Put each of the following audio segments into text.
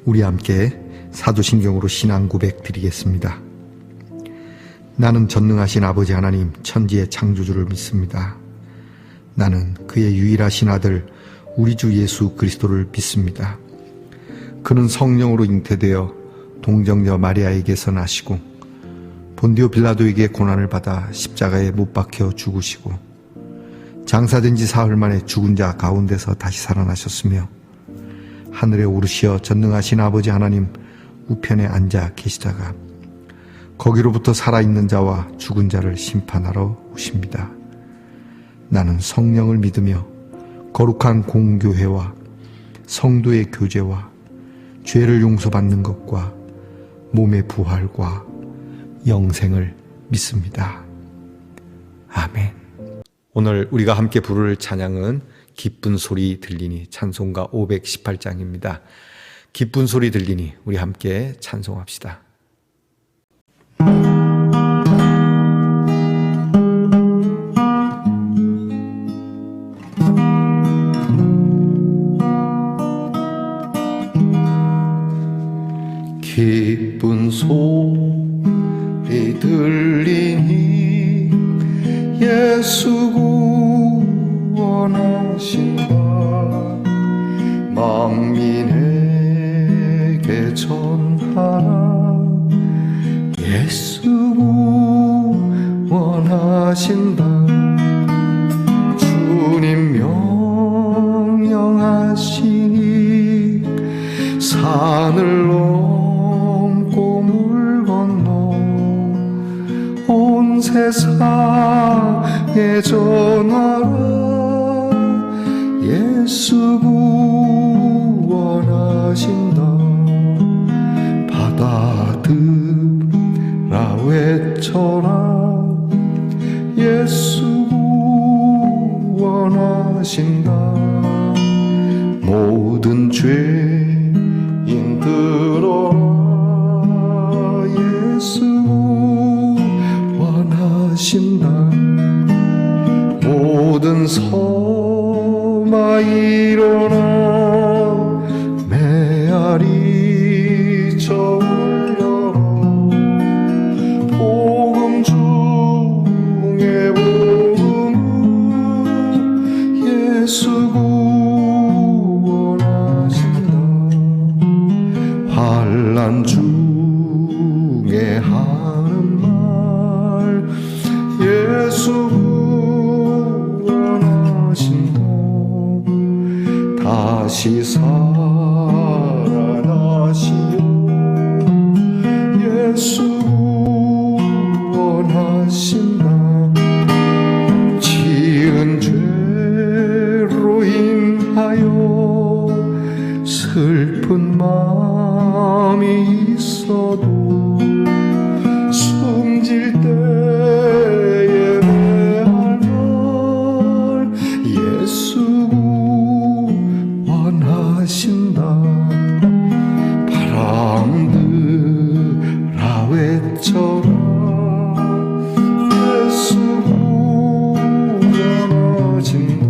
우리 함께 사도신경으로 신앙 고백 드리겠습니다. 나는 전능하신 아버지 하나님 천지의 창조주를 믿습니다. 나는 그의 유일하신 아들 우리 주 예수 그리스도를 믿습니다. 그는 성령으로 잉태되어 동정녀 마리아에게서 나시고 본디오 빌라도에게 고난을 받아 십자가에 못 박혀 죽으시고 장사된 지 사흘 만에 죽은 자 가운데서 다시 살아나셨으며 하늘에 오르시어 전능하신 아버지 하나님 우편에 앉아 계시다가 거기로부터 살아있는 자와 죽은 자를 심판하러 오십니다. 나는 성령을 믿으며 거룩한 공교회와 성도의 교제와 죄를 용서받는 것과 몸의 부활과 영생을 믿습니다. 아멘. 오늘 우리가 함께 부를 찬양은 기쁜 소리 들리니 찬송가 518장입니다. 기쁜 소리 들리니 우리 함께 찬송합시다. 기쁜 소리 들리니 예수 구원하신다. 만민에게 전하라. 예수 구원하신다. 주님 명령하시니 산을 넘고 물 건너 온 세상에 전하라. 예수 구원하신다. 받아들라 외쳐라. 예수 구원하신다. 모든 죄인 들어라. 예수 구원하신다. 모든 서마 일어나 메아리 저 올려라. 복음 중에 복음 예수 구원하신다. 환난 중에 하는 말 예수 다시 살아나시오. 예수 구원하신다. 지은 죄로 인하여 슬픈 마음이 있어도 숨질 때에 매할 말 예수 하신다. 바람들아 외쳐라. 예수 구원하신다.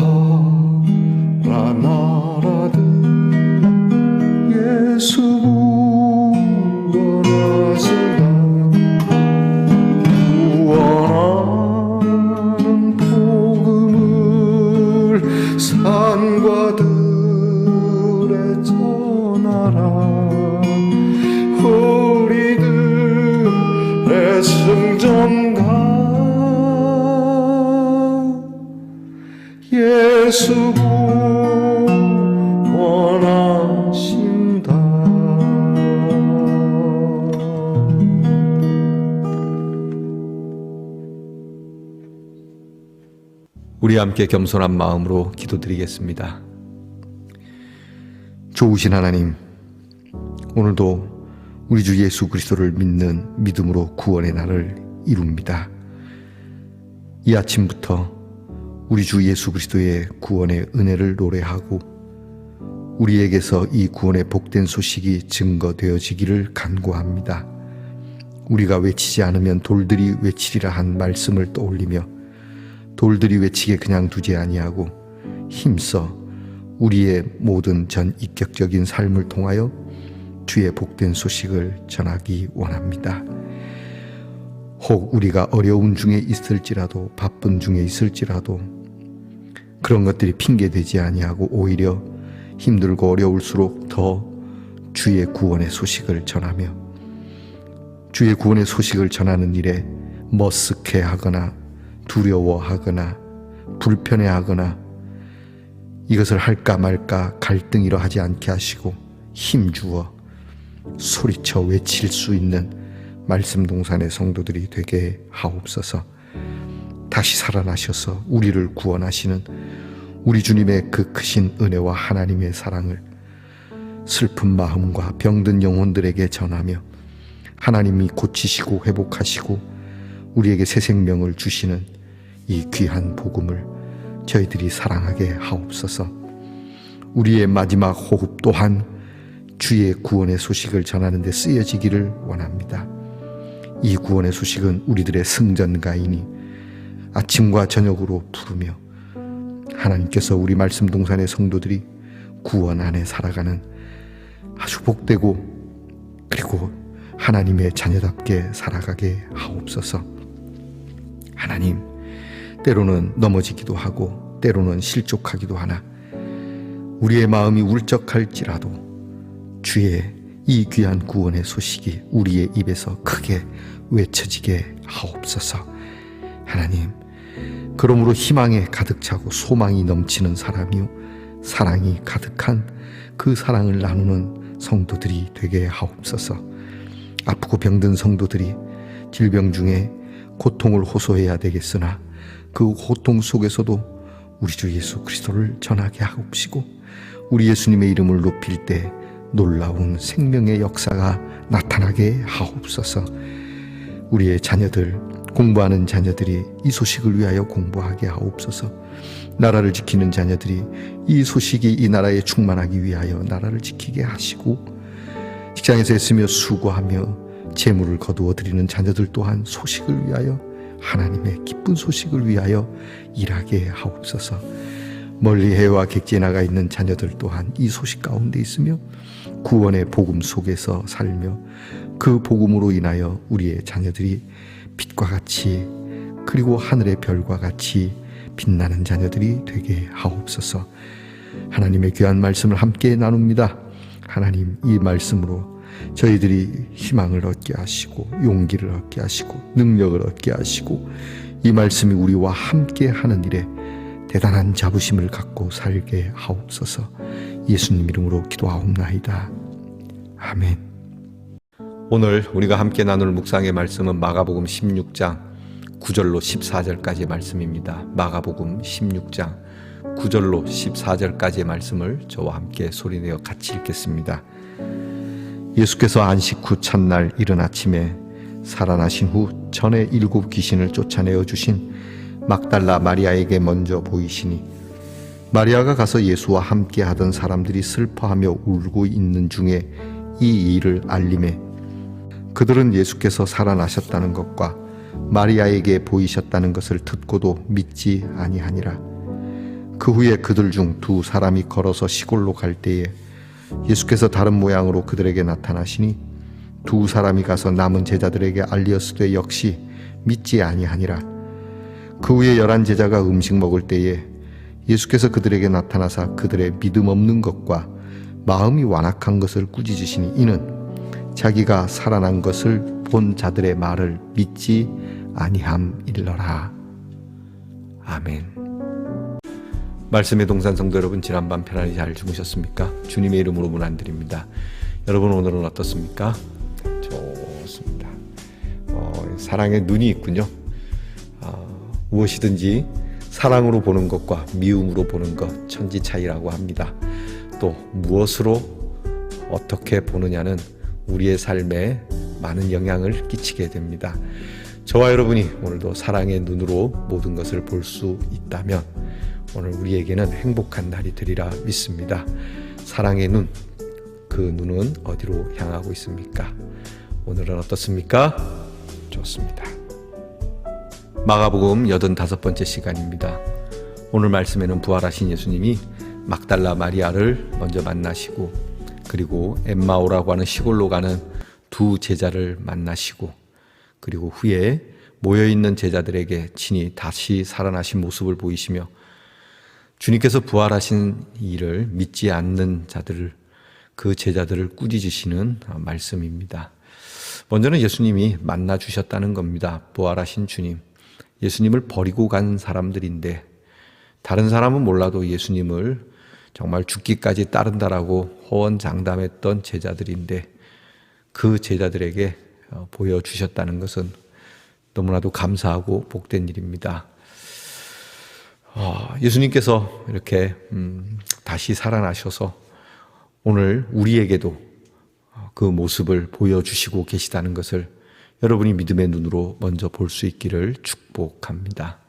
기뻐하라 나라들. 예수 구원하신다. 구원하는 복음을 산과 들에 전하라. 우리들의 승전가 예수 구원하신다. 우리 함께 겸손한 마음으로 기도드리겠습니다. 좋으신 하나님, 오늘도 우리 주 예수 그리스도를 믿는 믿음으로 구원의 날을 이룹니다. 이 아침부터 우리 주 예수 그리스도의 구원의 은혜를 노래하고 우리에게서 이 구원의 복된 소식이 증거되어지기를 간구합니다. 우리가 외치지 않으면 돌들이 외치리라 한 말씀을 떠올리며 돌들이 외치게 그냥 두지 아니하고 힘써 우리의 모든 전 인격적인 삶을 통하여 주의 복된 소식을 전하기 원합니다. 혹 우리가 어려움 중에 있을지라도, 바쁜 중에 있을지라도 그런 것들이 핑계되지 아니하고 오히려 힘들고 어려울수록 더 주의 구원의 소식을 전하며, 주의 구원의 소식을 전하는 일에 머쓱해하거나 두려워하거나 불편해하거나 이것을 할까 말까 갈등이라 하지 않게 하시고 힘주어 소리쳐 외칠 수 있는 말씀 동산의 성도들이 되게 하옵소서. 다시 살아나셔서 우리를 구원하시는 우리 주님의 그 크신 은혜와 하나님의 사랑을 슬픈 마음과 병든 영혼들에게 전하며 하나님이 고치시고 회복하시고 우리에게 새 생명을 주시는 이 귀한 복음을 저희들이 사랑하게 하옵소서. 우리의 마지막 호흡 또한 주의 구원의 소식을 전하는 데 쓰여지기를 원합니다. 이 구원의 소식은 우리들의 승전가이니 아침과 저녁으로 부르며 하나님께서 우리 말씀 동산의 성도들이 구원 안에 살아가는 아주 복되고 그리고 하나님의 자녀답게 살아가게 하옵소서. 하나님, 때로는 넘어지기도 하고 때로는 실족하기도 하나 우리의 마음이 울적할지라도 주의 이 귀한 구원의 소식이 우리의 입에서 크게 외쳐지게 하옵소서. 하나님, 그러므로 희망에 가득 차고 소망이 넘치는 사람이요 사랑이 가득한 그 사랑을 나누는 성도들이 되게 하옵소서. 아프고 병든 성도들이 질병 중에 고통을 호소해야 되겠으나 그 고통 속에서도 우리 주 예수 그리스도를 전하게 하옵시고 우리 예수님의 이름을 높일 때 놀라운 생명의 역사가 나타나게 하옵소서. 우리의 자녀들, 공부하는 자녀들이 이 소식을 위하여 공부하게 하옵소서. 나라를 지키는 자녀들이 이 소식이 이 나라에 충만하기 위하여 나라를 지키게 하시고 직장에서 애쓰며 수고하며 재물을 거두어 드리는 자녀들 또한 소식을 위하여 하나님의 기쁜 소식을 위하여 일하게 하옵소서. 멀리 해외와 객지에 나가 있는 자녀들 또한 이 소식 가운데 있으며 구원의 복음 속에서 살며 그 복음으로 인하여 우리의 자녀들이 빛과 같이 그리고 하늘의 별과 같이 빛나는 자녀들이 되게 하옵소서. 하나님의 귀한 말씀을 함께 나눕니다. 하나님, 이 말씀으로 저희들이 희망을 얻게 하시고 용기를 얻게 하시고 능력을 얻게 하시고 이 말씀이 우리와 함께 하는 일에 대단한 자부심을 갖고 살게 하옵소서. 예수님 이름으로 기도하옵나이다. 아멘. 오늘 우리가 함께 나눌 묵상의 말씀은 마가복음 16장 9절로 14절까지의 말씀입니다. 마가복음 16장 9절로 14절까지의 말씀을 저와 함께 소리내어 같이 읽겠습니다. 예수께서 안식 후 첫날 이른 아침에 살아나신 후 전에 7 귀신을 쫓아내어 주신 막달라 마리아에게 먼저 보이시니 마리아가 가서 예수와 함께 하던 사람들이 슬퍼하며 울고 있는 중에 이 일을 알림해 그들은 예수께서 살아나셨다는 것과 마리아에게 보이셨다는 것을 듣고도 믿지 아니하니라. 그 후에 그들 중 2 사람이 걸어서 시골로 갈 때에 예수께서 다른 모양으로 그들에게 나타나시니 2 사람이 가서 남은 제자들에게 알리었으되 역시 믿지 아니하니라. 그 후에 11 제자가 음식 먹을 때에 예수께서 그들에게 나타나사 그들의 믿음 없는 것과 마음이 완악한 것을 꾸짖으시니 이는 자기가 살아난 것을 본 자들의 말을 믿지 아니함일러라. 아멘. 말씀의 동산 성도 여러분, 지난밤 편안히 잘 주무셨습니까? 주님의 이름으로 문안드립니다. 여러분, 오늘은 어떻습니까? 좋습니다. 사랑의 눈이 있군요. 무엇이든지 사랑으로 보는 것과 미움으로 보는 것 천지 차이라고 합니다. 또 무엇으로 어떻게 보느냐는 우리의 삶에 많은 영향을 끼치게 됩니다. 저와 여러분이 오늘도 사랑의 눈으로 모든 것을 볼 수 있다면 오늘 우리에게는 행복한 날이 되리라 믿습니다. 사랑의 눈, 그 눈은 어디로 향하고 있습니까? 오늘은 어떻습니까? 좋습니다. 마가복음 85번째 시간입니다. 오늘 말씀에는 부활하신 예수님이 막달라 마리아를 먼저 만나시고, 그리고 엠마오라고 하는 시골로 가는 두 제자를 만나시고, 그리고 후에 모여있는 제자들에게 친히 다시 살아나신 모습을 보이시며, 주님께서 부활하신 일을 믿지 않는 자들을, 그 제자들을 꾸짖으시는 말씀입니다. 먼저는 예수님이 만나 주셨다는 겁니다. 부활하신 주님, 예수님을 버리고 간 사람들인데, 다른 사람은 몰라도 예수님을 정말 죽기까지 따른다라고 호언장담했던 제자들인데, 그 제자들에게 보여주셨다는 것은 너무나도 감사하고 복된 일입니다. 예수님께서 이렇게 다시 살아나셔서 오늘 우리에게도 그 모습을 보여주시고 계시다는 것을 여러분이 믿음의 눈으로 먼저 볼 수 있기를 축복합니다.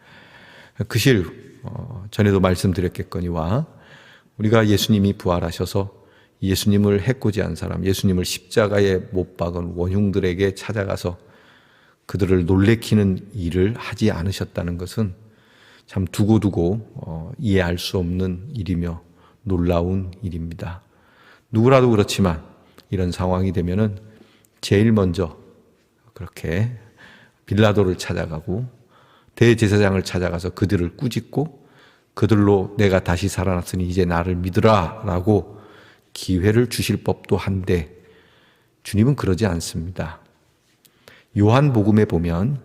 그 실 전에도 말씀드렸겠거니와 우리가 예수님이 부활하셔서 예수님을 해코지한 사람, 예수님을 십자가에 못 박은 원흉들에게 찾아가서 그들을 놀래키는 일을 하지 않으셨다는 것은 참 두고두고 이해할 수 없는 일이며 놀라운 일입니다. 누구라도 그렇지만 이런 상황이 되면은 제일 먼저 그렇게 빌라도를 찾아가고 대제사장을 찾아가서 그들을 꾸짖고 그들로 내가 다시 살아났으니 이제 나를 믿으라 라고 기회를 주실 법도 한데, 주님은 그러지 않습니다. 요한복음에 보면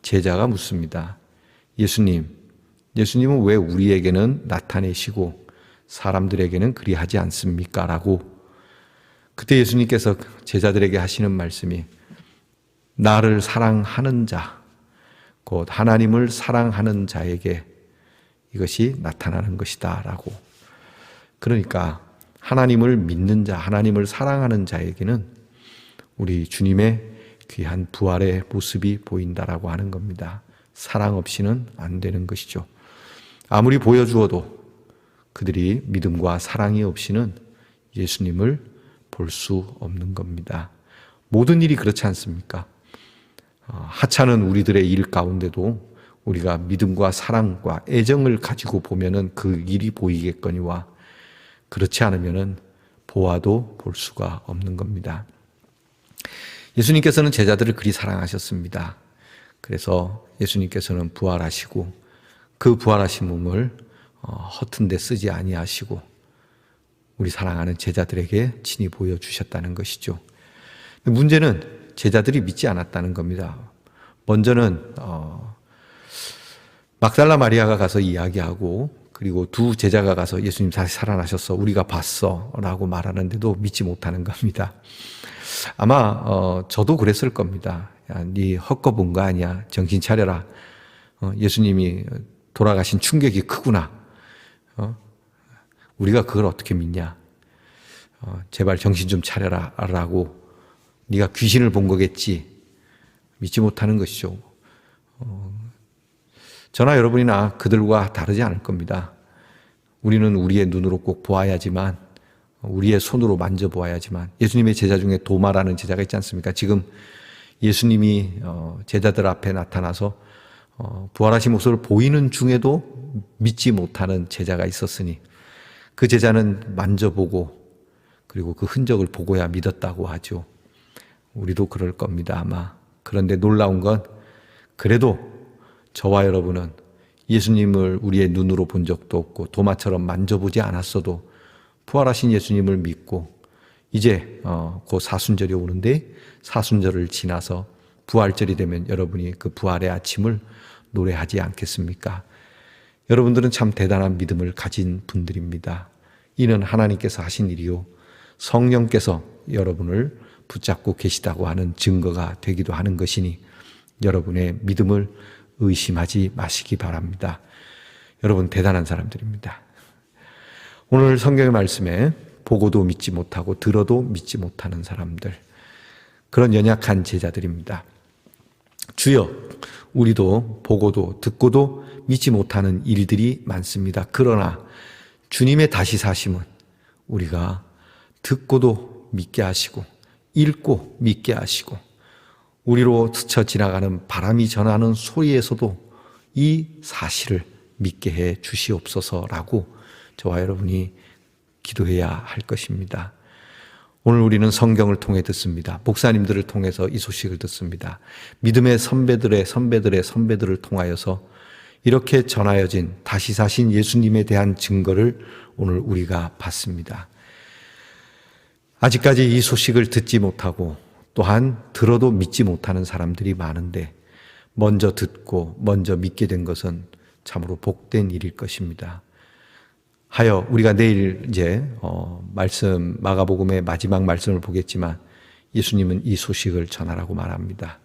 제자가 묻습니다. 예수님은 왜 우리에게는 나타내시고 사람들에게는 그리하지 않습니까? 라고. 그때 예수님께서 제자들에게 하시는 말씀이 나를 사랑하는 자, 곧 하나님을 사랑하는 자에게 이것이 나타나는 것이다 라고. 그러니까 하나님을 믿는 자, 하나님을 사랑하는 자에게는 우리 주님의 귀한 부활의 모습이 보인다라고 하는 겁니다. 사랑 없이는 안 되는 것이죠. 아무리 보여주어도 그들이 믿음과 사랑이 없이는 예수님을 볼 수 없는 겁니다. 모든 일이 그렇지 않습니까? 하찮은 우리들의 일 가운데도 우리가 믿음과 사랑과 애정을 가지고 보면은 그 일이 보이겠거니와 그렇지 않으면은 보아도 볼 수가 없는 겁니다. 예수님께서는 제자들을 그리 사랑하셨습니다. 그래서 예수님께서는 부활하시고 그 부활하신 몸을 허튼 데 쓰지 아니하시고 우리 사랑하는 제자들에게 친히 보여주셨다는 것이죠. 문제는 제자들이 믿지 않았다는 겁니다. 먼저는 막달라 마리아가 가서 이야기하고, 그리고 두 제자가 가서 예수님 다시 살아나셨어, 우리가 봤어 라고 말하는데도 믿지 못하는 겁니다. 아마 저도 그랬을 겁니다. 야, 네 헛거본 거 아니야, 정신 차려라. 예수님이 돌아가신 충격이 크구나. 우리가 그걸 어떻게 믿냐. 제발 정신 좀 차려라 라고. 네가 귀신을 본 거겠지. 믿지 못하는 것이죠. 저나 여러분이나 그들과 다르지 않을 겁니다. 우리는 우리의 눈으로 꼭 보아야지만, 우리의 손으로 만져보아야지만. 예수님의 제자 중에 도마라는 제자가 있지 않습니까? 지금 예수님이 제자들 앞에 나타나서 부활하신 모습을 보이는 중에도 믿지 못하는 제자가 있었으니 그 제자는 만져보고 그리고 그 흔적을 보고야 믿었다고 하죠. 우리도 그럴 겁니다, 아마. 그런데 놀라운 건 그래도 저와 여러분은 예수님을 우리의 눈으로 본 적도 없고 도마처럼 만져보지 않았어도 부활하신 예수님을 믿고 이제 곧 사순절이 오는데 사순절을 지나서 부활절이 되면 여러분이 그 부활의 아침을 노래하지 않겠습니까? 여러분들은 참 대단한 믿음을 가진 분들입니다. 이는 하나님께서 하신 일이요 성령께서 여러분을 붙잡고 계시다고 하는 증거가 되기도 하는 것이니 여러분의 믿음을 의심하지 마시기 바랍니다. 여러분 대단한 사람들입니다. 오늘 성경의 말씀에 보고도 믿지 못하고 들어도 믿지 못하는 사람들, 그런 연약한 제자들입니다. 주여, 우리도 보고도 듣고도 믿지 못하는 일들이 많습니다. 그러나 주님의 다시 사심은 우리가 듣고도 믿게 하시고 읽고 믿게 하시고 우리로 스쳐 지나가는 바람이 전하는 소리에서도 이 사실을 믿게 해 주시옵소서라고 저와 여러분이 기도해야 할 것입니다. 오늘 우리는 성경을 통해 듣습니다. 목사님들을 통해서 이 소식을 듣습니다. 믿음의 선배들을 통하여서 이렇게 전하여진 다시 사신 예수님에 대한 증거를 오늘 우리가 받습니다. 아직까지 이 소식을 듣지 못하고 또한 들어도 믿지 못하는 사람들이 많은데 먼저 듣고 먼저 믿게 된 것은 참으로 복된 일일 것입니다. 하여 우리가 내일 이제 말씀 마가복음의 마지막 말씀을 보겠지만 예수님은 이 소식을 전하라고 말합니다.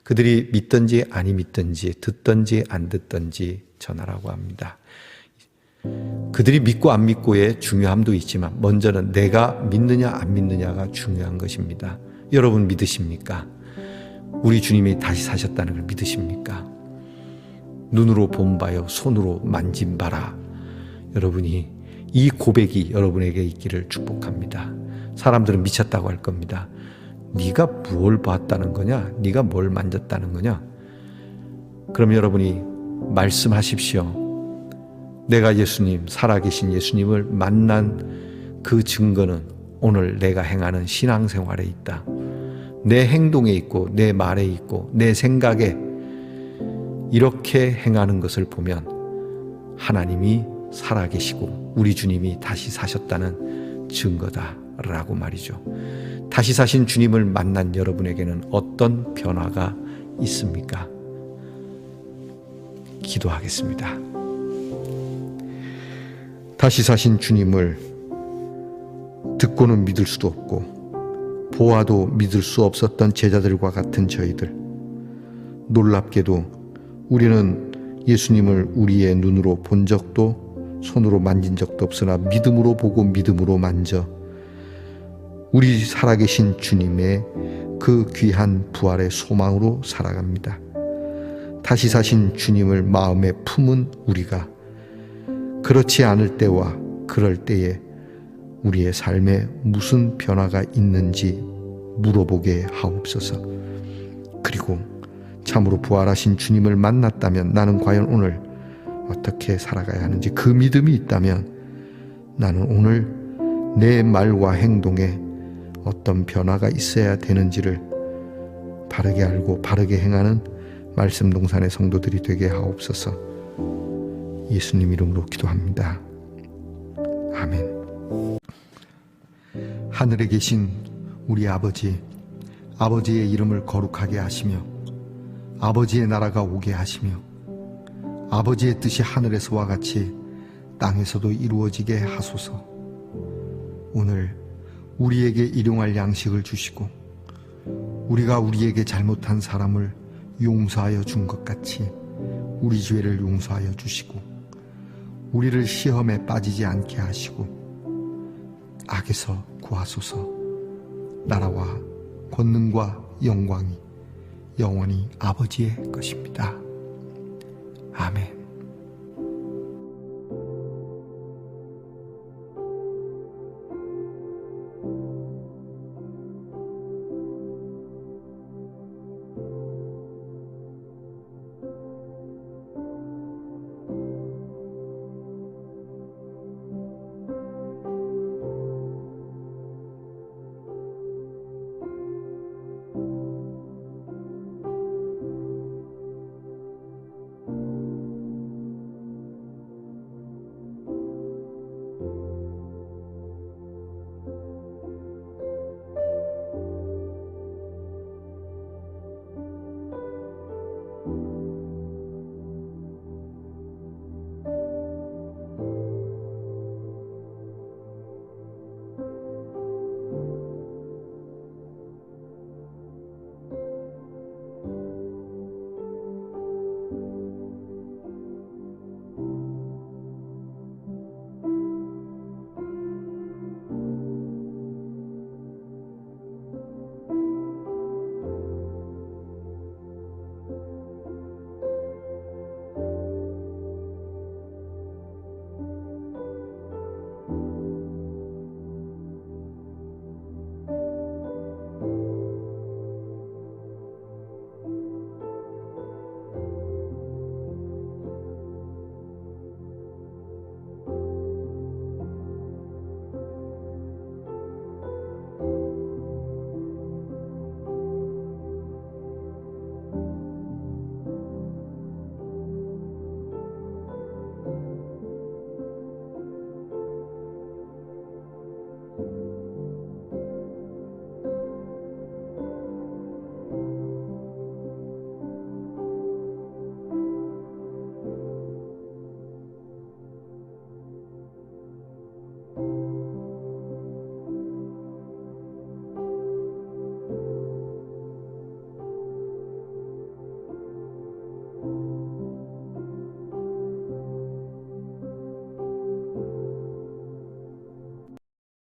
그들이 믿든지 아니 믿든지 듣든지 안 듣든지 전하라고 합니다. 그들이 믿고 안 믿고의 중요함도 있지만 먼저는 내가 믿느냐 안 믿느냐가 중요한 것입니다. 여러분 믿으십니까? 우리 주님이 다시 사셨다는 걸 믿으십니까? 눈으로 본 바요 손으로 만진 바라. 여러분이 이 고백이 여러분에게 있기를 축복합니다. 사람들은 미쳤다고 할 겁니다. 네가 뭘 봤다는 거냐? 네가 뭘 만졌다는 거냐? 그럼 여러분이 말씀하십시오. 내가 예수님, 살아계신 예수님을 만난 그 증거는 오늘 내가 행하는 신앙생활에 있다. 내 행동에 있고 내 말에 있고 내 생각에 이렇게 행하는 것을 보면 하나님이 살아계시고 우리 주님이 다시 사셨다는 증거다라고 말이죠. 다시 사신 주님을 만난 여러분에게는 어떤 변화가 있습니까? 기도하겠습니다. 다시 사신 주님을 듣고는 믿을 수도 없고 보아도 믿을 수 없었던 제자들과 같은 저희들, 놀랍게도 우리는 예수님을 우리의 눈으로 본 적도 손으로 만진 적도 없으나 믿음으로 보고 믿음으로 만져 우리 살아계신 주님의 그 귀한 부활의 소망으로 살아갑니다. 다시 사신 주님을 마음에 품은 우리가 그렇지 않을 때와 그럴 때에 우리의 삶에 무슨 변화가 있는지 물어보게 하옵소서. 그리고 참으로 부활하신 주님을 만났다면 나는 과연 오늘 어떻게 살아가야 하는지 그 믿음이 있다면 나는 오늘 내 말과 행동에 어떤 변화가 있어야 되는지를 바르게 알고 바르게 행하는 말씀동산의 성도들이 되게 하옵소서. 예수님 이름으로 기도합니다. 아멘. 하늘에 계신 우리 아버지, 아버지의 이름을 거룩하게 하시며 아버지의 나라가 오게 하시며 아버지의 뜻이 하늘에서와 같이 땅에서도 이루어지게 하소서. 오늘 우리에게 일용할 양식을 주시고 우리가 우리에게 잘못한 사람을 용서하여 준 것 같이 우리 죄를 용서하여 주시고 우리를 시험에 빠지지 않게 하시고 악에서 구하소서. 나라와 권능과 영광이 영원히 아버지의 것입니다. 아멘.